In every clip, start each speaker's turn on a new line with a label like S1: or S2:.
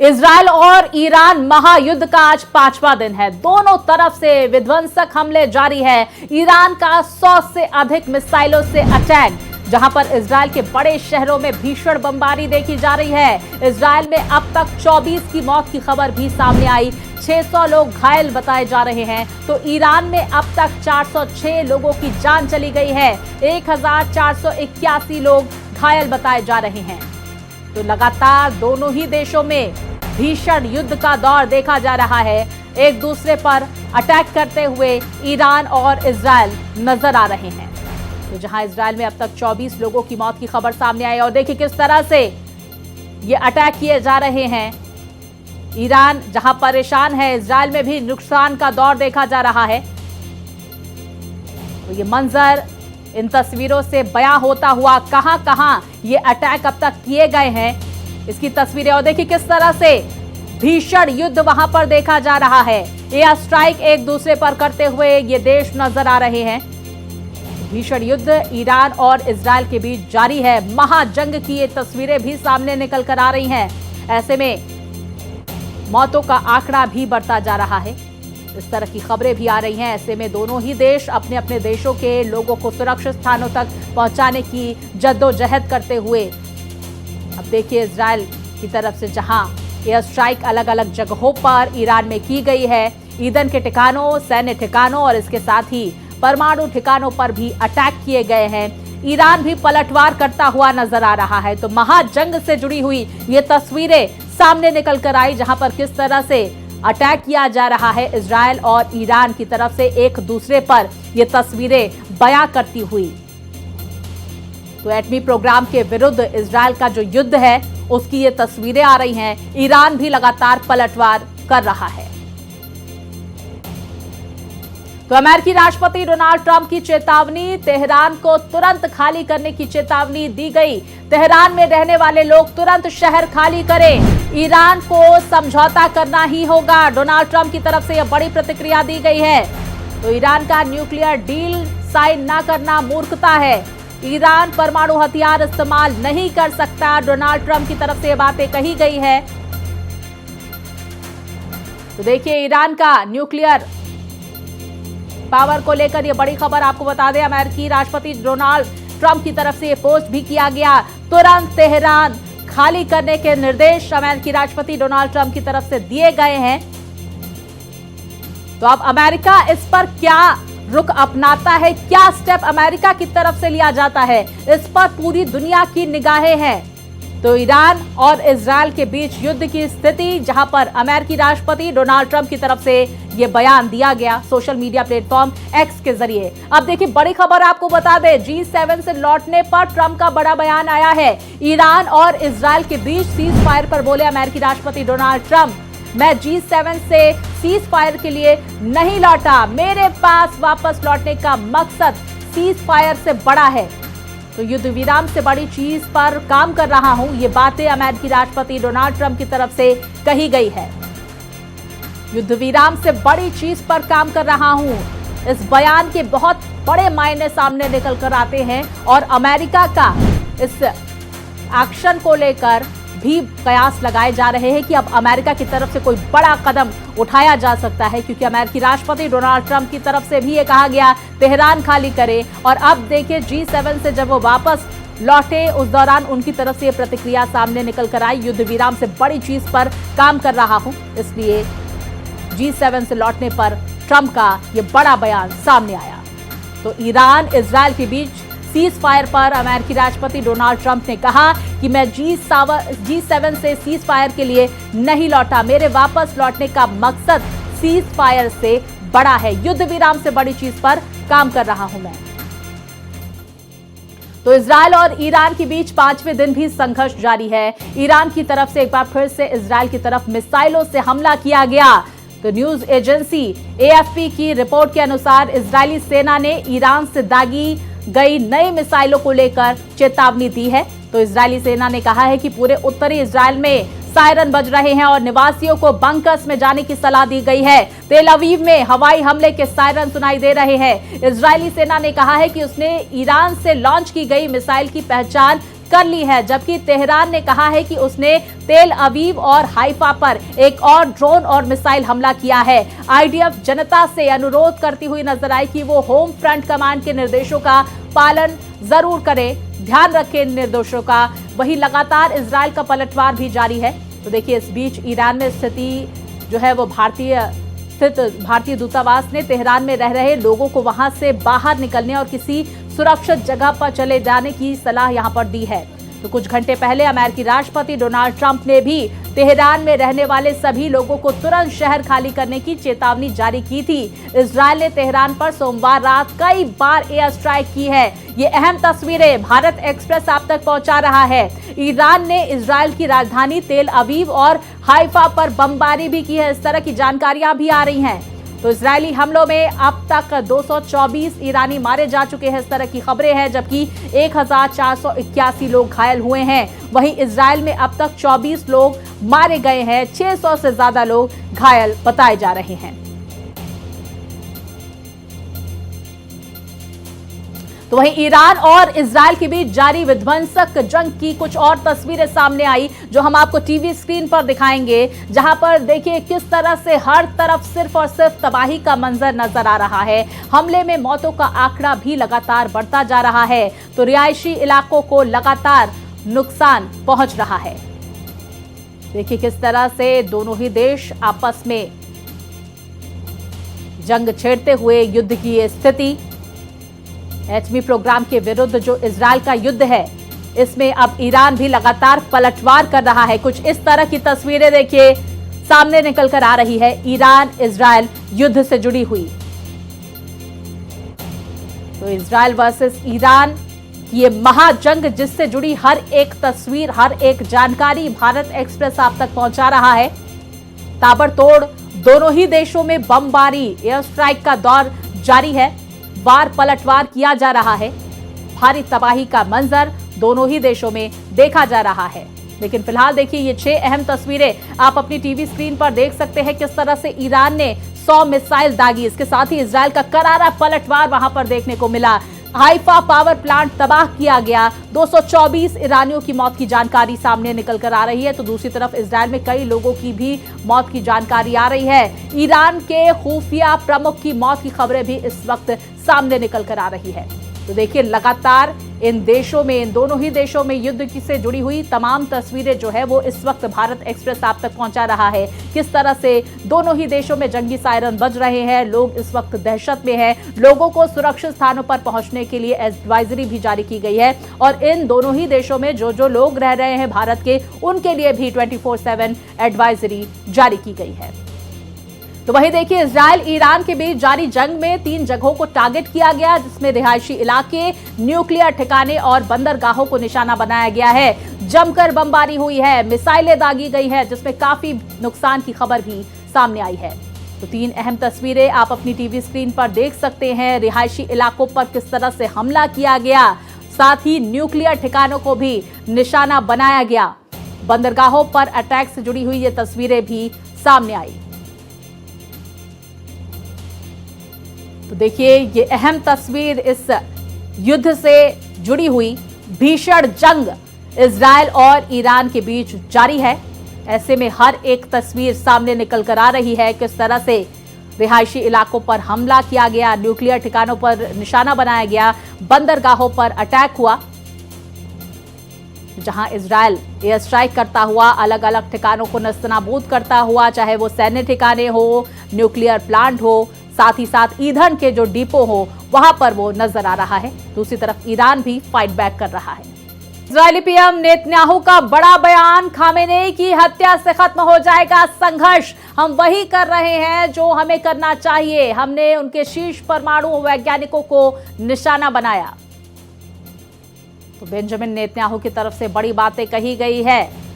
S1: Israel और Iran महायुद्ध का आज 5वां दिन है। दोनों तरफ से विध्वंसक हमले जारी है। ईरान का 100 से अधिक मिसाइलों से अटैक, जहां पर इजरायल के बड़े शहरों में भीषण बमबारी देखी जा रही है। इजरायल में अब तक 24 की मौत की खबर भी सामने आई, 600 लोग घायल बताए जा रहे हैं। तो ईरान में अब तक 406 लोगों की जान चली गई है, 1481 लोग घायल बताए जा रहे हैं। तो लगातार दोनों ही देशों में भीषण युद्ध का दौर देखा जा रहा है। एक दूसरे पर अटैक करते हुए ईरान और इजरायल नजर आ रहे हैं। तो जहां इजरायल में अब तक 24 लोगों की मौत की खबर सामने आई और देखिए किस तरह से ये अटैक किए जा रहे हैं। ईरान जहां परेशान है, इजरायल में भी नुकसान का दौर देखा जा रहा है। तो ये मंजर इन तस्वीरों से बयां होता हुआ कहां कहां ये अटैक अब तक किए गए हैं, इसकी तस्वीरें। और देखिए किस तरह से भीषण युद्ध वहां पर देखा जा रहा है। एयर स्ट्राइक एक दूसरे पर करते हुए ये देश नजर आ रहे हैं। भीषण युद्ध ईरान और इजरायल के बीच जारी है। महाजंग की ये तस्वीरें भी सामने निकल कर आ रही हैं। ऐसे में मौतों का आंकड़ा भी बढ़ता जा रहा है। इस तरह की खबरें भी आ रही हैं। ऐसे में दोनों ही देश अपने अपने देशों के लोगों को सुरक्षित स्थानों तक पहुंचाने की जद्दोजहद करते हुए, अब देखिए इजरायल की तरफ से जहां एयर स्ट्राइक अलग अलग जगहों पर ईरान में की गई है, ईंधन के ठिकानों, सैन्य ठिकानों और इसके साथ ही परमाणु ठिकानों पर भी अटैक किए गए हैं। ईरान भी पलटवार करता हुआ नजर आ रहा है। तो महाजंग से जुड़ी हुई ये तस्वीरें सामने निकल कर आई, जहां पर किस तरह से अटैक किया जा रहा है इजरायल और ईरान की तरफ से एक दूसरे पर ये तस्वीरें बयां करती हुई। तो एटमी प्रोग्राम के विरुद्ध इजरायल का जो युद्ध है उसकी ये तस्वीरें आ रही हैं। ईरान भी लगातार पलटवार कर रहा है। तो अमेरिकी राष्ट्रपति डोनाल्ड ट्रंप की चेतावनी, तेहरान को तुरंत खाली करने की चेतावनी दी गई। तेहरान में रहने वाले लोग तुरंत शहर खाली करें, ईरान को समझौता करना ही होगा। डोनाल्ड ट्रंप की तरफ से यह बड़ी प्रतिक्रिया दी गई है। तो ईरान का न्यूक्लियर डील साइन न करना मूर्खता है, ईरान परमाणु हथियार इस्तेमाल नहीं कर सकता। डोनाल्ड ट्रंप की तरफ से यह बातें कही गई है। तो देखिए ईरान का न्यूक्लियर पावर को लेकर यह बड़ी खबर आपको बता दें। अमेरिकी राष्ट्रपति डोनाल्ड ट्रंप की तरफ से यह पोस्ट भी किया गया। तुरंत तेहरान खाली करने के निर्देश अमेरिकी राष्ट्रपति डोनाल्ड ट्रंप की तरफ से दिए गए हैं। तो अब अमेरिका इस पर क्या रुख अपनाता है, क्या स्टेप अमेरिका की तरफ से लिया जाता है, इस पर पूरी दुनिया की निगाहें हैं। तो ईरान और इजरायल के बीच युद्ध की स्थिति, जहां पर अमेरिकी राष्ट्रपति डोनाल्ड ट्रंप की तरफ से यह बयान दिया गया सोशल मीडिया प्लेटफॉर्म एक्स के जरिए। अब देखिए बड़ी खबर आपको बता दें, G7 से लौटने पर ट्रंप का बड़ा बयान आया है। ईरान और इजरायल के बीच सीज फायर पर बोले अमेरिकी राष्ट्रपति डोनाल्ड ट्रंप, मैं G7 से सीज फायर के लिए नहीं लौटा, मेरे पास वापस लौटने का मकसद सीज फायर से बड़ा है। तो युद्ध विराम से बड़ी चीज पर काम कर रहा हूं, ये बातें अमेरिकी राष्ट्रपति डोनाल्ड ट्रंप की तरफ से कही गई है। युद्ध विराम से बड़ी चीज पर काम कर रहा हूं, इस बयान के बहुत बड़े मायने सामने निकल कर आते हैं और अमेरिका का इस एक्शन को लेकर भी कयास लगाए जा रहे हैं कि अब अमेरिका की तरफ से कोई बड़ा कदम उठाया जा सकता है, क्योंकि अमेरिकी राष्ट्रपति डोनाल्ड ट्रंप की तरफ से भी ये कहा गया तेहरान खाली करे। और अब देखिए G7 से जब वो वापस लौटे उस दौरान उनकी तरफ से ये प्रतिक्रिया सामने निकल कर आई, युद्ध विराम से बड़ी चीज पर काम कर रहा हूं, इसलिए G7 से लौटने पर ट्रंप का ये बड़ा बयान सामने आया। तो ईरान इजरायल के बीच सीज फायर पर अमेरिकी राष्ट्रपति डोनाल्ड ट्रंप ने कहा कि मैं G7 से सीज फायर के लिए नहीं लौटा, मेरे वापस लौटने का मकसद सीज फायर से बड़ा है, युद्ध विराम से बड़ी चीज पर काम कर रहा हूं मैं। तो इजरायल और ईरान के बीच 5वें दिन भी संघर्ष जारी है। ईरान की तरफ से एक बार फिर से इजरायल की तरफ मिसाइलों से हमला किया गया। तो न्यूज एजेंसी AFP की रिपोर्ट के अनुसार इजरायली सेना ने ईरान से दागी गई नई मिसाइलों को लेकर चेतावनी दी है। तो इजरायली सेना ने कहा है कि पूरे उत्तरी इजरायल में सायरन बज रहे हैं और निवासियों को बंकर्स में जाने की सलाह दी गई है। तेल अवीव में हवाई हमले के सायरन सुनाई दे रहे हैं। इजरायली सेना ने कहा है कि उसने ईरान से लॉन्च की गई मिसाइल की पहचान कर ली है, जबकि तेहरान ने कहा है कि उसने तेल अवीव और हाइफा पर एक और ड्रोन और मिसाइल हमला किया है। आईडीएफ जनता से अनुरोध करती हुई नजर आई कि वो होम फ्रंट कमांड के निर्देशों का पालन जरूर करे, ध्यान रखें इन निर्देशों का। वहीं लगातार इजरायल का पलटवार भी जारी है। तो देखिए, इस बीच ईरान में स्थिति जो है वो भारतीय दूतावास ने तेहरान में रह रहे लोगों को वहां से बाहर निकलने और किसी सुरक्षित जगह पर चले जाने की सलाह यहां पर दी है। तो कुछ घंटे पहले अमेरिकी राष्ट्रपति डोनाल्ड ट्रंप ने भी तेहरान में रहने वाले सभी लोगों को तुरंत शहर खाली करने की चेतावनी जारी की थी। इजरायल ने तेहरान पर सोमवार रात कई बार एयर स्ट्राइक की है। ये अहम तस्वीरें भारत एक्सप्रेस आप तक पहुंचा रहा है। ईरान ने इजरायल की राजधानी तेल अवीव और हाइफा पर बमबारी भी की है। इस तरह की जानकारियां भी आ रही हैं। तो इजरायली हमलों में अब तक 224 ईरानी मारे जा चुके हैं, इस तरह की खबरें हैं, जबकि 1481 लोग घायल हुए हैं। वहीं इजरायल में अब तक 24 लोग मारे गए हैं, 600 से ज्यादा लोग घायल बताए जा रहे हैं। तो वहीं ईरान और इजरायल के बीच जारी विध्वंसक जंग की कुछ और तस्वीरें सामने आई, जो हम आपको टीवी स्क्रीन पर दिखाएंगे, जहां पर देखिए किस तरह से हर तरफ सिर्फ और सिर्फ तबाही का मंजर नजर आ रहा है। हमले में मौतों का आंकड़ा भी लगातार बढ़ता जा रहा है। तो रिहायशी इलाकों को लगातार नुकसान पहुंच रहा है। देखिए किस तरह से दोनों ही देश आपस में जंग छेड़ते हुए युद्ध की ये स्थिति। एटमी प्रोग्राम के विरुद्ध जो इजरायल का युद्ध है, इसमें अब ईरान भी लगातार पलटवार कर रहा है। कुछ इस तरह की तस्वीरें देखिए सामने निकल कर आ रही है ईरान इजरायल युद्ध से जुड़ी हुई। तो इजरायल वर्सेस ईरान ये महाजंग, जिससे जुड़ी हर एक तस्वीर, हर एक जानकारी भारत एक्सप्रेस आप तक पहुंचा रहा है। ताबड़तोड़ दोनों ही देशों में बमबारी, एयर स्ट्राइक का दौर जारी है। वार पलटवार किया जा रहा है। भारी तबाही का मंजर दोनों ही देशों में देखा जा रहा है। लेकिन फिलहाल देखिए ये 6 अहम तस्वीरें आप अपनी टीवी स्क्रीन पर देख सकते हैं। किस तरह से ईरान ने 100 मिसाइल दागी, इसके साथ ही इजरायल का करारा पलटवार वहां पर देखने को मिला। हाइफा पावर प्लांट तबाह किया गया। 224 ईरानियों की मौत की जानकारी सामने निकल कर आ रही है। तो दूसरी तरफ इजरायल में कई लोगों की भी मौत की जानकारी आ रही है। ईरान के खुफिया प्रमुख की मौत की खबरें भी इस वक्त सामने निकल कर आ रही है। तो देखिए लगातार इन देशों में, इन दोनों ही देशों में युद्ध से जुड़ी हुई तमाम तस्वीरें जो है वो इस वक्त भारत एक्सप्रेस आप तक पहुंचा रहा है। किस तरह से दोनों ही देशों में जंगी सायरन बज रहे हैं, लोग इस वक्त दहशत में हैं, लोगों को सुरक्षित स्थानों पर पहुंचने के लिए एडवाइजरी भी जारी की गई है। और इन दोनों ही देशों में जो लोग रह रहे हैं भारत के, उनके लिए भी 24/7 एडवाइजरी जारी की गई है। तो वहीं देखिए इजरायल ईरान के बीच जारी जंग में 3 जगहों को टारगेट किया गया, जिसमें रिहायशी इलाके, न्यूक्लियर ठिकाने और बंदरगाहों को निशाना बनाया गया है। जमकर बमबारी हुई है, मिसाइलें दागी गई है, जिसमें काफी नुकसान की खबर भी सामने आई है। तो 3 अहम तस्वीरें आप अपनी टीवी स्क्रीन पर देख सकते हैं। रिहायशी इलाकों पर किस तरह से हमला किया गया, साथ ही न्यूक्लियर ठिकानों को भी निशाना बनाया गया। बंदरगाहों पर अटैक से जुड़ी हुई ये तस्वीरें भी सामने आई। तो देखिए ये अहम तस्वीर इस युद्ध से जुड़ी हुई भीषण जंग इजरायल और ईरान के बीच जारी है। ऐसे में हर एक तस्वीर सामने निकल कर आ रही है। किस तरह से रिहायशी इलाकों पर हमला किया गया, न्यूक्लियर ठिकानों पर निशाना बनाया गया, बंदरगाहों पर अटैक हुआ, जहां इजरायल एयर स्ट्राइक करता हुआ अलग अलग ठिकानों को नस्तनाबूद करता हुआ, चाहे वो सैन्य ठिकाने हो, न्यूक्लियर प्लांट हो, साथ ही साथ ईंधन के जो डिपो हो, वहां पर वो नजर आ रहा है। दूसरी तरफ ईरान भी फाइट बैक कर रहा है। इजरायली पीएम नेतन्याहू का बड़ा बयान, खामेनेई की हत्या से खत्म हो जाएगा संघर्ष, हम वही कर रहे हैं जो हमें करना चाहिए, हमने उनके शीर्ष परमाणु वैज्ञानिकों को निशाना बनाया। तो बेंजामिन नेतन्याहू की तरफ से बड़ी बातें कही गई है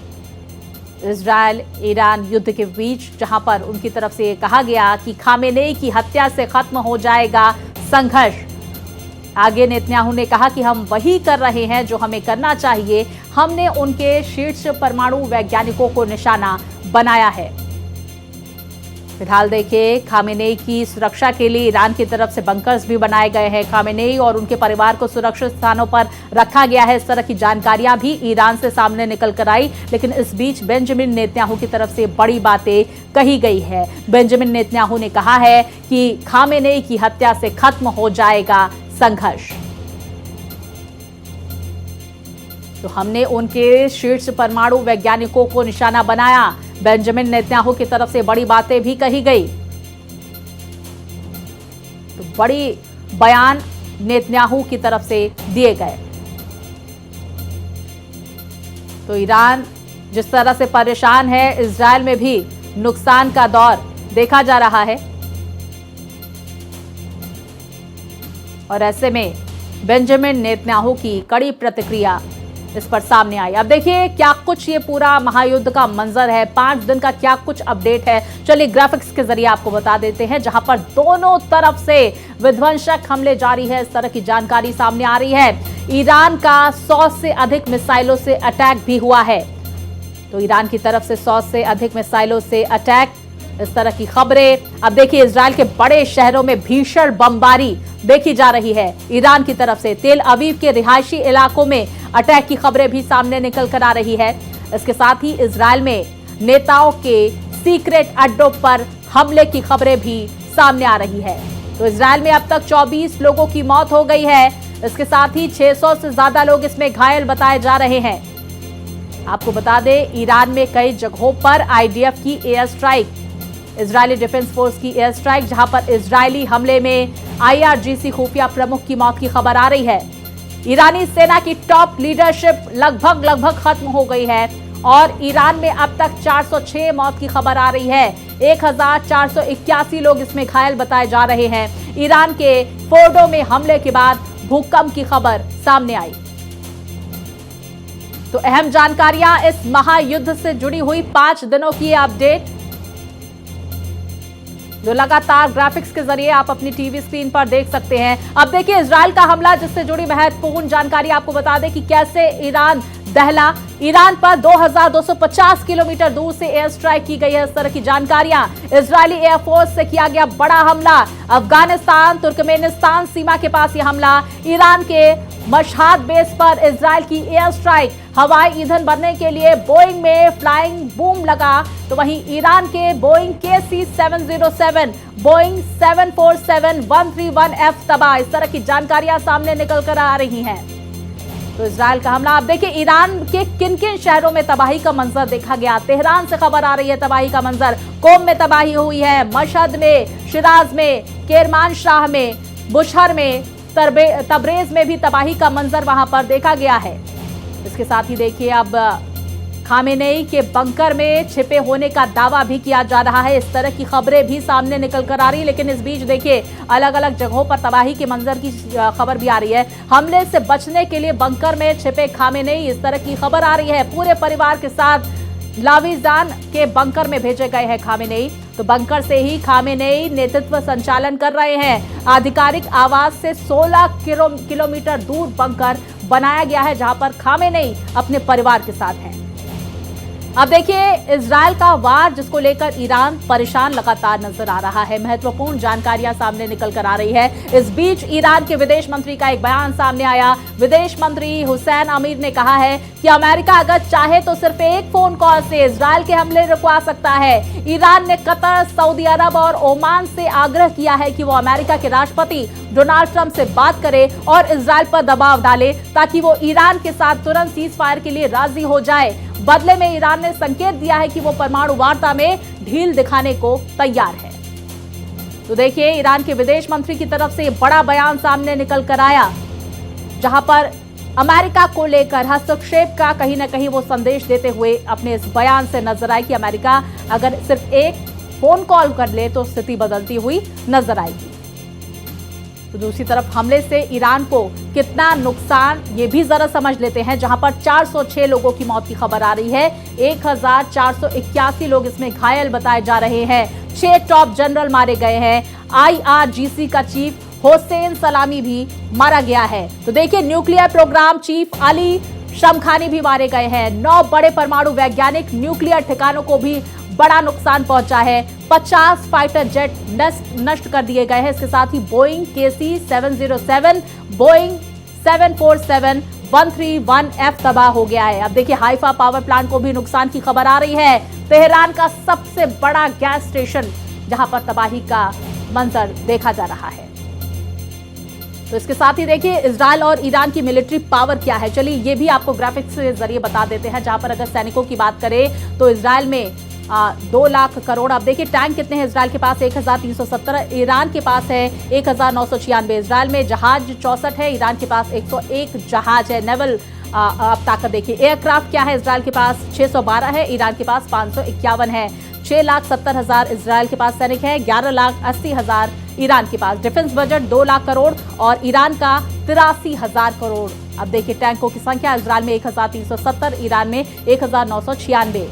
S1: इजरायल ईरान युद्ध के बीच, जहां पर उनकी तरफ से कहा गया कि खामेनेई की हत्या से खत्म हो जाएगा संघर्ष। आगे नेतन्याहू ने कहा कि हम वही कर रहे हैं जो हमें करना चाहिए, हमने उनके शीर्ष परमाणु वैज्ञानिकों को निशाना बनाया है। फिलहाल देखिए, खामेनेई की सुरक्षा के लिए ईरान की तरफ से बंकर्स भी बनाए गए हैं। खामेनेई और उनके परिवार को सुरक्षित स्थानों पर रखा गया है। इस तरह की जानकारियां भी ईरान से सामने निकल कर आई। लेकिन इस बीच बेंजामिन नेतन्याहू की तरफ से बड़ी बातें कही गई है। बेंजामिन नेतन्याहू ने कहा है कि खामेनेई की हत्या से खत्म हो जाएगा संघर्ष। तो हमने उनके शीर्ष परमाणु वैज्ञानिकों को निशाना बनाया। बेंजामिन नेतन्याहू की तरफ से बड़ी बातें भी कही गई। तो बड़ी बयान नेतन्याहू की तरफ से दिए गए। तो ईरान जिस तरह से परेशान है, इजरायल में भी नुकसान का दौर देखा जा रहा है। और ऐसे में बेंजामिन नेतन्याहू की कड़ी प्रतिक्रिया इस पर सामने आई। अब देखिए क्या कुछ ये पूरा महायुद्ध का मंजर है, 5 दिन का क्या कुछ अपडेट है। चलिए ग्राफिक्स के जरिए आपको बता देते हैं, जहां पर दोनों तरफ से विध्वंसक हमले जारी है। इस तरह की जानकारी सामने आ रही है। ईरान का 100 से अधिक मिसाइलों से अटैक भी हुआ है। तो ईरान की तरफ से 100 से अधिक मिसाइलों से अटैक, इस तरह की खबरें। अब देखिए, इजरायल के बड़े शहरों में भीषण बमबारी देखी जा रही है ईरान की तरफ से। तेल अवीव के रिहायशी इलाकों में अटैक की खबरें भी सामने निकल कर आ रही है। इसके साथ ही इजरायल में नेताओं के सीक्रेट अड्डों पर हमले की खबरें भी सामने आ रही है। तो इजरायल में अब तक 24 लोगों की मौत हो गई है। इसके साथ ही 600 से ज्यादा लोग इसमें घायल बताए जा रहे हैं। आपको बता दें, ईरान में कई जगहों पर आईडीएफ की air strike, Israeli defence force की एयर स्ट्राइक, जहां पर इजरायली हमले में आईआरजीसी खुफिया प्रमुख की मौत की खबर आ रही है। ईरानी सेना की टॉप लीडरशिप लगभग खत्म हो गई है और ईरान में अब तक 406 मौत की खबर आ रही है। 1481 लोग इसमें घायल बताए जा रहे हैं। ईरान के फोर्डो में हमले के बाद भूकंप की खबर सामने आई। तो अहम जानकारियां इस महायुद्ध से जुड़ी हुई 5 दिनों की अपडेट, जो लगातार ग्राफिक्स के जरिए आप अपनी टीवी स्क्रीन पर देख सकते हैं। अब देखिए, इजरायल का हमला, जिससे जुड़ी महत्वपूर्ण जानकारी आपको बता दें कि कैसे ईरान दहला। ईरान पर 2250 किलोमीटर दूर से एयर स्ट्राइक की गई है। इस तरह की जानकारियां। इजरायली एयरफोर्स से किया गया बड़ा हमला। अफगानिस्तान तुर्कमेनिस्तान सीमा के पास यह हमला। ईरान के मशहद बेस पर इजरायल की एयर स्ट्राइक। हवाई ईंधन भरने के लिए बोइंग में फ्लाइंग बूम लगा। तो वहीं ईरान के बोइंग KC-707, बोइंग 747-131F तबाह। इस तरह की जानकारियां सामने निकल कर आ रही हैं। तो इजरायल का हमला। आप देखिए, ईरान के किन किन शहरों में तबाही का मंजर देखा गया। तेहरान से खबर आ रही है तबाही का मंजर। कोम में तबाही हुई है, मशहद में, शिराज में, केरमानशाह में, बुशहर में, तबरेज में भी तबाही का मंजर वहां पर देखा गया है। इसके साथ ही देखिए, अब खामेनेई के बंकर में छिपे होने का दावा भी किया जा रहा है। इस तरह की खबरें भी सामने निकल कर आ रही है। लेकिन इस बीच देखिए, अलग अलग जगहों पर तबाही के मंजर की खबर भी आ रही है। हमले से बचने के लिए बंकर में छिपे खामेनेई, इस तरह की खबर आ रही है। पूरे परिवार के साथ लाविजान के बंकर में भेजे गए हैं खामेनेई। तो बंकर से ही खामेनेई नेतृत्व संचालन कर रहे हैं। आधिकारिक आवास से 16 किलोमीटर दूर बंकर बनाया गया है, जहां पर खामेनेई अपने परिवार के साथ हैं। अब देखिए, इजरायल का वार, जिसको लेकर ईरान परेशान लगातार नजर आ रहा है। महत्वपूर्ण जानकारियां सामने निकल कर आ रही है। इस बीच ईरान के विदेश मंत्री का एक बयान सामने आया। विदेश मंत्री हुसैन अमीर ने कहा है कि अमेरिका अगर चाहे तो सिर्फ एक फोन कॉल से इजरायल के हमले रुकवा सकता है। ईरान ने कतर, सऊदी अरब और ओमान से आग्रह किया है कि वो अमेरिका के राष्ट्रपति डोनाल्ड ट्रंप से बात करे और इजरायल पर दबाव डाले, ताकि वो ईरान के साथ तुरंत सीज फायर के लिए राजी हो जाए। बदले में ईरान ने संकेत दिया है कि वो परमाणु वार्ता में ढील दिखाने को तैयार है। तो देखिए, ईरान के विदेश मंत्री की तरफ से बड़ा बयान सामने निकल कर आया, जहां पर अमेरिका को लेकर हस्तक्षेप का कहीं ना कहीं वो संदेश देते हुए अपने इस बयान से नजर आए कि अमेरिका अगर सिर्फ एक फोन कॉल कर ले तो स्थिति बदलती हुई नजर आएगी। तो दूसरी तरफ हमले से ईरान को कितना नुकसान, ये भी जरा समझ लेते हैं। जहां पर 406 लोगों की मौत की खबर आ रही है, 1481 लोग इसमें घायल बताए जा रहे हैं। 6 टॉप जनरल मारे गए हैं। आईआरजीसी का चीफ हुसैन सलामी भी मारा गया है। तो देखिए, nuclear programme chief Ali Shamkhani भी मारे गए हैं। 9 बड़े परमाणु वैज्ञानिक न्यूक्लियर ठिकानों को भी बड़ा नुकसान पहुंचा है। 50 फाइटर जेट नष्ट कर दिए गए हैं। इसके साथ ही बोइंग KC-707, बोइंग 747-131F तबाह हो गया है। अब देखिए हाइफा पावर प्लांट को भी नुकसान की खबर आ रही है। तेहरान का सबसे बड़ा गैस स्टेशन जहां पर तबाही का मंजर देखा जा रहा है। तो इसके साथ ही देखिए इजरायल और ईरान की मिलिट्री पावर क्या है, चलिए ये भी आपको ग्राफिक्स के जरिए बता देते हैं। जहां पर अगर सैनिकों की बात करें तो इजरायल में 2 लाख करोड़। अब देखिए टैंक कितने हैं इजरायल के पास, 1317, ईरान के पास है 1996। इजरायल में जहाज 64 है, ईरान के पास 101 जहाज है। नेवल अब ताकत देखिए, एयरक्राफ्ट क्या है इजरायल के पास 612 है, ईरान के पास 551 है। 6,70,000 इजरायल के पास सैनिक है, 11,80,000 ईरान के पास। डिफेंस बजट 2 लाख करोड़ और ईरान का 83,000 करोड़। अब देखिए टैंकों की संख्या इजरायल में 1,370, ईरान में 1,996।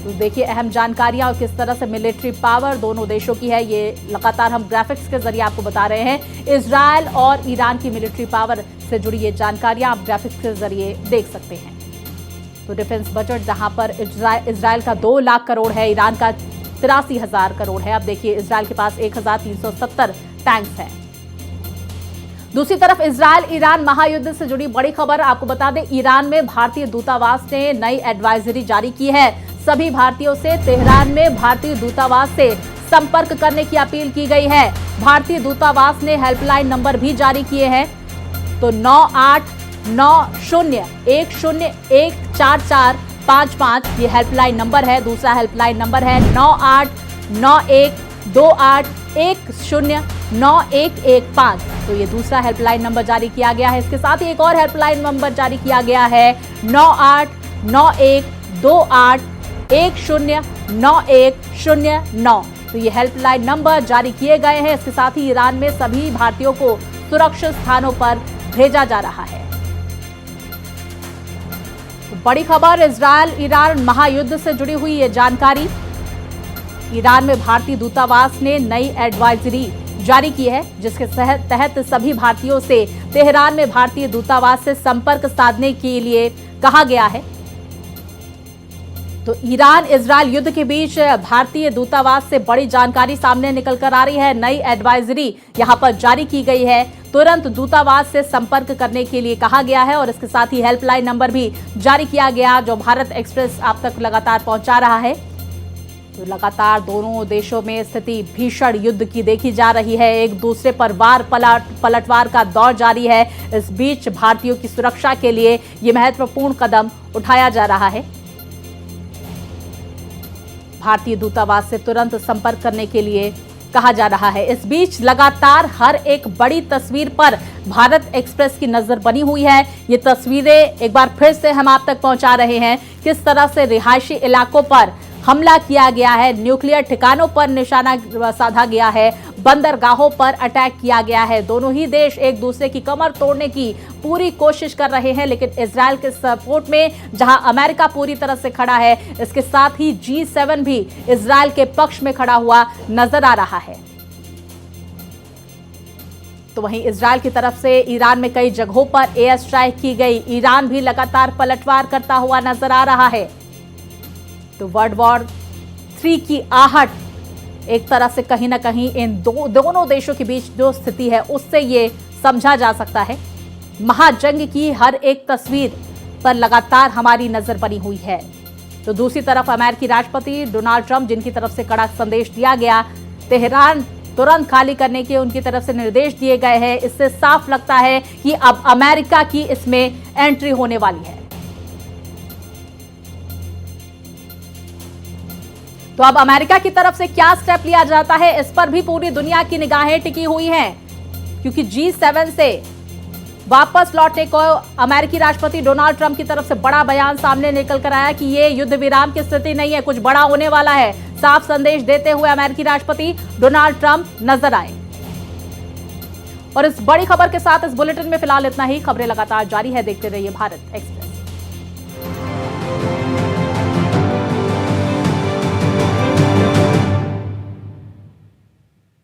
S1: तो देखिए अहम जानकारियां और किस तरह से मिलिट्री पावर दोनों देशों की है, ये लगातार हम ग्राफिक्स के जरिए आपको बता रहे हैं। इजरायल और ईरान की मिलिट्री पावर से जुड़ी ये जानकारियां आप ग्राफिक्स के जरिए देख सकते हैं। तो डिफेंस बजट जहां पर इजरायल का 2 लाख करोड़ है, ईरान का 83,000 करोड़ है। अब देखिए इजरायल के पास 1,370 टैंक्स हैं। दूसरी तरफ इजरायल ईरान महायुद्ध से जुड़ी बड़ी खबर आपको बता दें, ईरान में भारतीय दूतावास ने नई एडवाइजरी जारी की है। सभी भारतीयों से तेहरान में भारतीय दूतावास से संपर्क करने की अपील की गई है। भारतीय दूतावास ने हेल्पलाइन नंबर भी जारी किए हैं। तो 9890101445 ये हेल्पलाइन नंबर है। दूसरा हेल्पलाइन नंबर है 989128109115। तो ये दूसरा हेल्पलाइन नंबर जारी किया गया है। इसके साथ ही एक और हेल्पलाइन नंबर जारी किया गया है 989128109109। तो ये हेल्पलाइन नंबर जारी किए गए हैं। इसके साथ ही ईरान में सभी भारतीयों को सुरक्षित स्थानों पर भेजा जा रहा है। तो बड़ी खबर इजरायल ईरान महायुद्ध से जुड़ी हुई ये जानकारी। ईरान में भारतीय दूतावास ने नई एडवाइजरी जारी की है, जिसके तहत सभी भारतीयों से तेहरान में भारतीय दूतावास से संपर्क साधने के लिए कहा गया है। तो ईरान इजरायल युद्ध के बीच भारतीय दूतावास से बड़ी जानकारी सामने निकल कर आ रही है। नई एडवाइजरी यहां पर जारी की गई है। तुरंत दूतावास से संपर्क करने के लिए कहा गया है और इसके साथ ही हेल्पलाइन नंबर भी जारी किया गया, जो भारत एक्सप्रेस आप तक लगातार पहुंचा रहा है। तो लगातार दोनों देशों में स्थिति भीषण युद्ध की देखी जा रही है। एक दूसरे पर वार पलटवार का दौर जारी है। इस बीच भारतीयों की सुरक्षा के लिए ये महत्वपूर्ण कदम उठाया जा रहा है। भारतीय दूतावास से तुरंत संपर्क करने के लिए कहा जा रहा है। इस बीच लगातार हर एक बड़ी तस्वीर पर भारत एक्सप्रेस की नजर बनी हुई है। ये तस्वीरें एक बार फिर से हम आप तक पहुंचा रहे हैं, किस तरह से रिहायशी इलाकों पर हमला किया गया है, न्यूक्लियर ठिकानों पर निशाना साधा गया है, बंदरगाहों पर अटैक किया गया है। दोनों ही देश एक दूसरे की कमर तोड़ने की पूरी कोशिश कर रहे हैं, लेकिन इजरायल के सपोर्ट में जहां अमेरिका पूरी तरह से खड़ा है, इसके साथ ही G7 भी इजरायल के पक्ष में खड़ा हुआ नजर आ रहा है। तो वहीं इजरायल की तरफ से ईरान में कई जगहों पर एयर स्ट्राइक की गई। ईरान भी लगातार पलटवार करता हुआ नजर आ रहा है। तो वर्ल्ड वॉर 3 की आहट एक तरह से कहीं ना कहीं इन दोनों देशों के बीच जो स्थिति है उससे ये समझा जा सकता है। महाजंग की हर एक तस्वीर पर लगातार हमारी नजर बनी हुई है। तो दूसरी तरफ अमेरिकी राष्ट्रपति डोनाल्ड ट्रंप, जिनकी तरफ से कड़ा संदेश दिया गया, तेहरान तुरंत खाली करने के उनकी तरफ से निर्देश दिए गए हैं। इससे साफ लगता है कि अब अमेरिका की इसमें एंट्री होने वाली है। तो अब अमेरिका की तरफ से क्या स्टेप लिया जाता है, इस पर भी पूरी दुनिया की निगाहें टिकी हुई हैं, क्योंकि G7 से वापस लौटने को अमेरिकी राष्ट्रपति डोनाल्ड ट्रंप की तरफ से बड़ा बयान सामने निकल कर आया कि ये युद्ध विराम की स्थिति नहीं है, कुछ बड़ा होने वाला है। साफ संदेश देते हुए अमेरिकी राष्ट्रपति डोनाल्ड ट्रंप नजर आए। और इस बड़ी खबर के साथ इस बुलेटिन में फिलहाल इतना ही। खबरें लगातार जारी है, देखते रहिए भारत एक्सप्रेस।